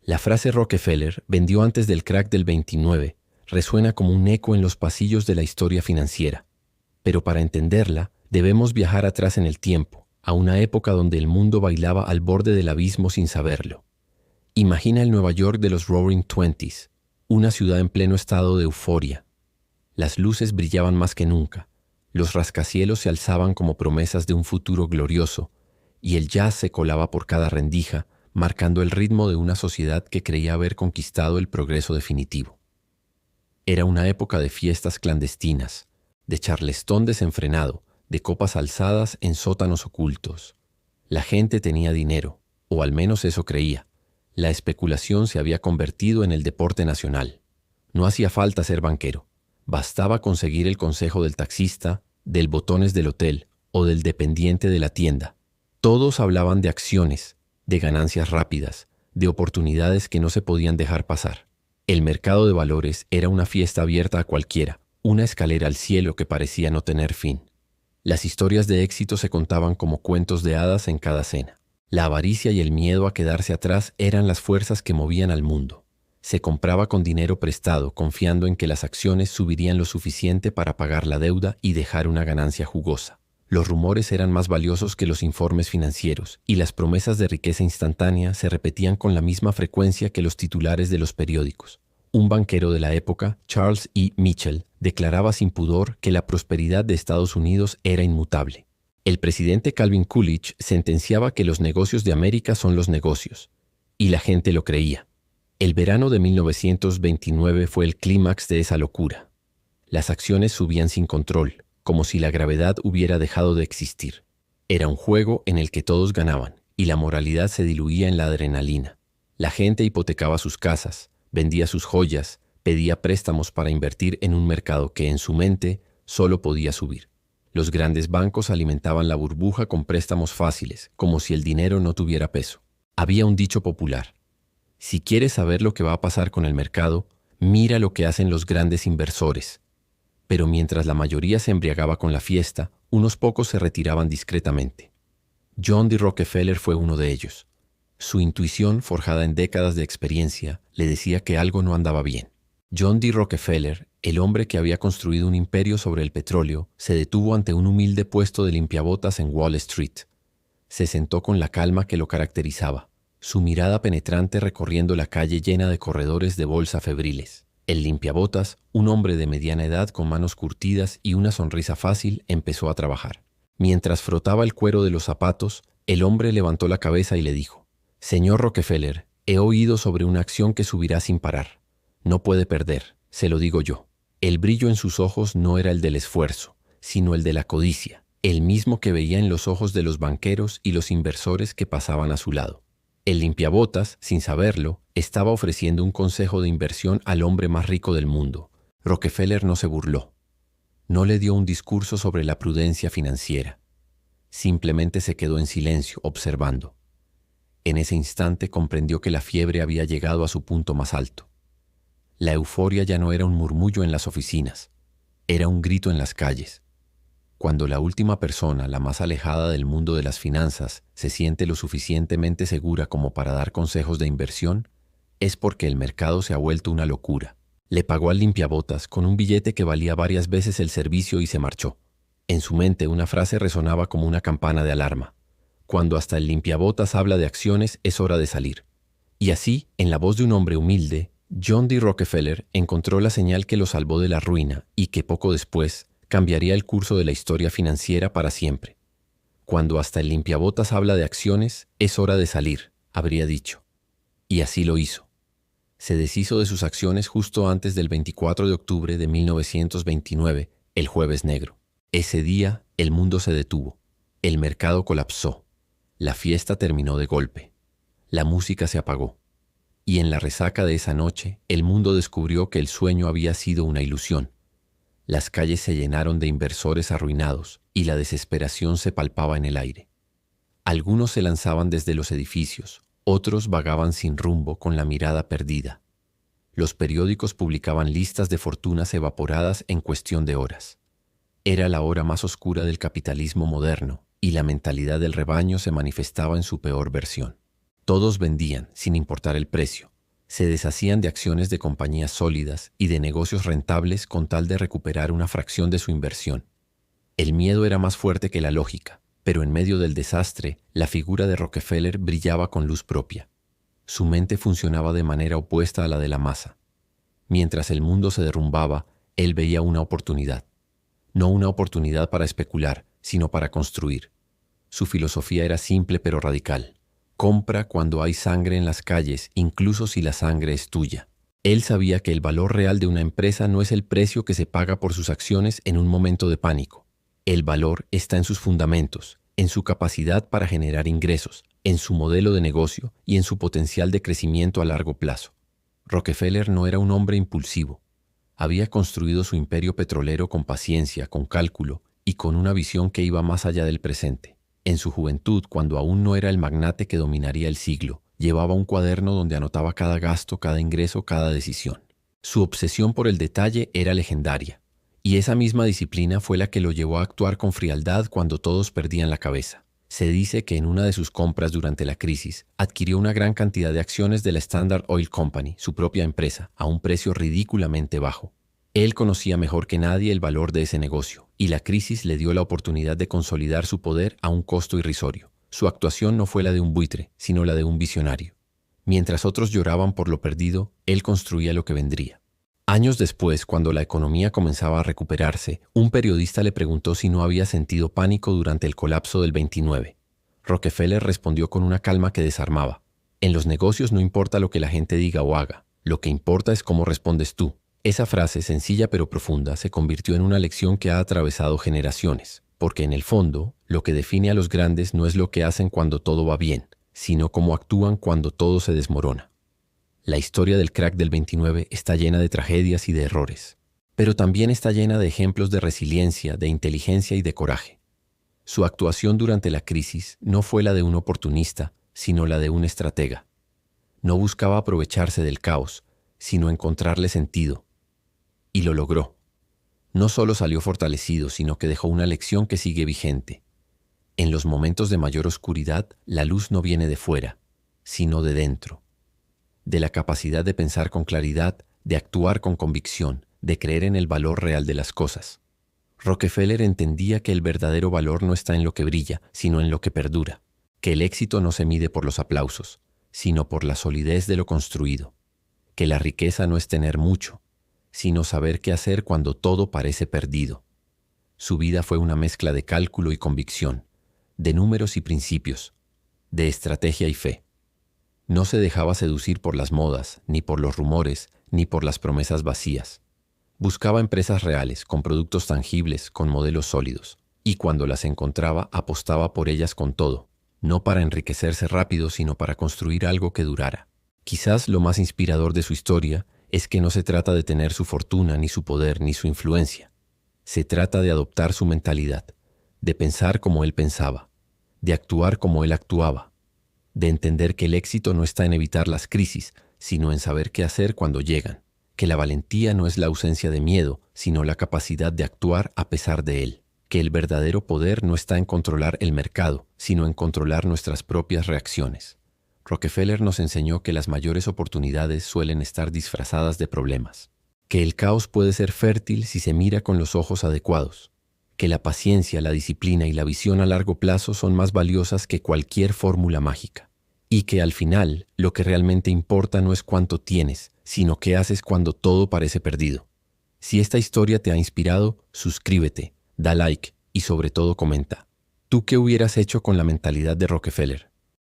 La frase Rockefeller vendió antes del crack del 29 resuena como un eco en los pasillos de la historia financiera. Pero para entenderla, debemos viajar atrás en el tiempo, a una época donde el mundo bailaba al borde del abismo sin saberlo. Imagina el Nueva York de los Roaring Twenties, una ciudad en pleno estado de euforia. Las luces brillaban más que nunca, los rascacielos se alzaban como promesas de un futuro glorioso, y el jazz se colaba por cada rendija, marcando el ritmo de una sociedad que creía haber conquistado el progreso definitivo. Era una época de fiestas clandestinas, de charlestón desenfrenado, de copas alzadas en sótanos ocultos. La gente tenía dinero, o al menos eso creía. La especulación se había convertido en el deporte nacional. No hacía falta ser banquero. Bastaba conseguir el consejo del taxista, del botones del hotel o del dependiente de la tienda. Todos hablaban de acciones, de ganancias rápidas, de oportunidades que no se podían dejar pasar. El mercado de valores era una fiesta abierta a cualquiera, una escalera al cielo que parecía no tener fin. Las historias de éxito se contaban como cuentos de hadas en cada cena. La avaricia y el miedo a quedarse atrás eran las fuerzas que movían al mundo. Se compraba con dinero prestado, confiando en que las acciones subirían lo suficiente para pagar la deuda y dejar una ganancia jugosa. Los rumores eran más valiosos que los informes financieros, y las promesas de riqueza instantánea se repetían con la misma frecuencia que los titulares de los periódicos. Un banquero de la época, Charles E. Mitchell, declaraba sin pudor que la prosperidad de Estados Unidos era inmutable. El presidente Calvin Coolidge sentenciaba que los negocios de América son los negocios, y la gente lo creía. El verano de 1929 fue el clímax de esa locura. Las acciones subían sin control, como si la gravedad hubiera dejado de existir. Era un juego en el que todos ganaban, y la moralidad se diluía en la adrenalina. La gente hipotecaba sus casas, vendía sus joyas, pedía préstamos para invertir en un mercado que en su mente solo podía subir. Los grandes bancos alimentaban la burbuja con préstamos fáciles, como si el dinero no tuviera peso. Había un dicho popular: si quieres saber lo que va a pasar con el mercado, mira lo que hacen los grandes inversores. Pero mientras la mayoría se embriagaba con la fiesta, unos pocos se retiraban discretamente. John D. Rockefeller fue uno de ellos. Su intuición, forjada en décadas de experiencia, le decía que algo no andaba bien. John D. Rockefeller, el hombre que había construido un imperio sobre el petróleo, se detuvo ante un humilde puesto de limpiabotas en Wall Street. Se sentó con la calma que lo caracterizaba, su mirada penetrante recorriendo la calle llena de corredores de bolsa febriles. El limpiabotas, un hombre de mediana edad con manos curtidas y una sonrisa fácil, empezó a trabajar. Mientras frotaba el cuero de los zapatos, el hombre levantó la cabeza y le dijo: «Señor Rockefeller, he oído sobre una acción que subirá sin parar. No puede perder, se lo digo yo». El brillo en sus ojos no era el del esfuerzo, sino el de la codicia, el mismo que veía en los ojos de los banqueros y los inversores que pasaban a su lado. El limpiabotas, sin saberlo, estaba ofreciendo un consejo de inversión al hombre más rico del mundo. Rockefeller no se burló. No le dio un discurso sobre la prudencia financiera. Simplemente se quedó en silencio, observando. En ese instante comprendió que la fiebre había llegado a su punto más alto. La euforia ya no era un murmullo en las oficinas, era un grito en las calles. Cuando la última persona, la más alejada del mundo de las finanzas, se siente lo suficientemente segura como para dar consejos de inversión, es porque el mercado se ha vuelto una locura. Le pagó al limpiabotas con un billete que valía varias veces el servicio y se marchó. En su mente una frase resonaba como una campana de alarma: cuando hasta el limpiabotas habla de acciones, es hora de salir. Y así, en la voz de un hombre humilde, John D. Rockefeller encontró la señal que lo salvó de la ruina y que poco después cambiaría el curso de la historia financiera para siempre. Cuando hasta el limpiabotas habla de acciones, es hora de salir, habría dicho. Y así lo hizo. Se deshizo de sus acciones justo antes del 24 de octubre de 1929, el Jueves Negro. Ese día, el mundo se detuvo. El mercado colapsó. La fiesta terminó de golpe. La música se apagó. Y en la resaca de esa noche, el mundo descubrió que el sueño había sido una ilusión. Las calles se llenaron de inversores arruinados y la desesperación se palpaba en el aire. Algunos se lanzaban desde los edificios, otros vagaban sin rumbo con la mirada perdida. Los periódicos publicaban listas de fortunas evaporadas en cuestión de horas. Era la hora más oscura del capitalismo moderno y la mentalidad del rebaño se manifestaba en su peor versión. Todos vendían, sin importar el precio, Se deshacían de acciones de compañías sólidas y de negocios rentables con tal de recuperar una fracción de su inversión. El miedo era más fuerte que la lógica, pero en medio del desastre, la figura de Rockefeller brillaba con luz propia. Su mente funcionaba de manera opuesta a la de la masa. Mientras el mundo se derrumbaba, él veía una oportunidad. No una oportunidad para especular, sino para construir. Su filosofía era simple pero radical. Compra cuando hay sangre en las calles, incluso si la sangre es tuya. Él sabía que el valor real de una empresa no es el precio que se paga por sus acciones en un momento de pánico. El valor está en sus fundamentos, en su capacidad para generar ingresos, en su modelo de negocio y en su potencial de crecimiento a largo plazo. Rockefeller no era un hombre impulsivo. Había construido su imperio petrolero con paciencia, con cálculo y con una visión que iba más allá del presente. En su juventud, cuando aún no era el magnate que dominaría el siglo, llevaba un cuaderno donde anotaba cada gasto, cada ingreso, cada decisión. Su obsesión por el detalle era legendaria, y esa misma disciplina fue la que lo llevó a actuar con frialdad cuando todos perdían la cabeza. Se dice que en una de sus compras durante la crisis, adquirió una gran cantidad de acciones de la Standard Oil Company, su propia empresa, a un precio ridículamente bajo. Él conocía mejor que nadie el valor de ese negocio, y la crisis le dio la oportunidad de consolidar su poder a un costo irrisorio. Su actuación no fue la de un buitre, sino la de un visionario. Mientras otros lloraban por lo perdido, él construía lo que vendría. Años después, cuando la economía comenzaba a recuperarse, un periodista le preguntó si no había sentido pánico durante el colapso del 29. Rockefeller respondió con una calma que desarmaba. En los negocios no importa lo que la gente diga o haga, lo que importa es cómo respondes tú. Esa frase, sencilla pero profunda, se convirtió en una lección que ha atravesado generaciones, porque en el fondo, lo que define a los grandes no es lo que hacen cuando todo va bien, sino cómo actúan cuando todo se desmorona. La historia del crack del 29 está llena de tragedias y de errores, pero también está llena de ejemplos de resiliencia, de inteligencia y de coraje. Su actuación durante la crisis no fue la de un oportunista, sino la de un estratega. No buscaba aprovecharse del caos, sino encontrarle sentido. Y lo logró. No solo salió fortalecido, sino que dejó una lección que sigue vigente. En los momentos de mayor oscuridad, la luz no viene de fuera, sino de dentro. De la capacidad de pensar con claridad, de actuar con convicción, de creer en el valor real de las cosas. Rockefeller entendía que el verdadero valor no está en lo que brilla, sino en lo que perdura, que el éxito no se mide por los aplausos, sino por la solidez de lo construido, que la riqueza no es tener mucho, sino saber qué hacer cuando todo parece perdido. Su vida fue una mezcla de cálculo y convicción, de números y principios, de estrategia y fe. No se dejaba seducir por las modas, ni por los rumores, ni por las promesas vacías. Buscaba empresas reales, con productos tangibles, con modelos sólidos, y cuando las encontraba apostaba por ellas con todo, no para enriquecerse rápido, sino para construir algo que durara. Quizás lo más inspirador de su historia es que no se trata de tener su fortuna, ni su poder, ni su influencia. Se trata de adoptar su mentalidad, de pensar como él pensaba, de actuar como él actuaba, de entender que el éxito no está en evitar las crisis, sino en saber qué hacer cuando llegan, que la valentía no es la ausencia de miedo, sino la capacidad de actuar a pesar de él, que el verdadero poder no está en controlar el mercado, sino en controlar nuestras propias reacciones. Rockefeller nos enseñó que las mayores oportunidades suelen estar disfrazadas de problemas, que el caos puede ser fértil si se mira con los ojos adecuados, que la paciencia, la disciplina y la visión a largo plazo son más valiosas que cualquier fórmula mágica, y que al final lo que realmente importa no es cuánto tienes, sino qué haces cuando todo parece perdido. Si esta historia te ha inspirado, suscríbete, da like y sobre todo comenta. ¿Tú qué hubieras hecho con la mentalidad de Rockefeller?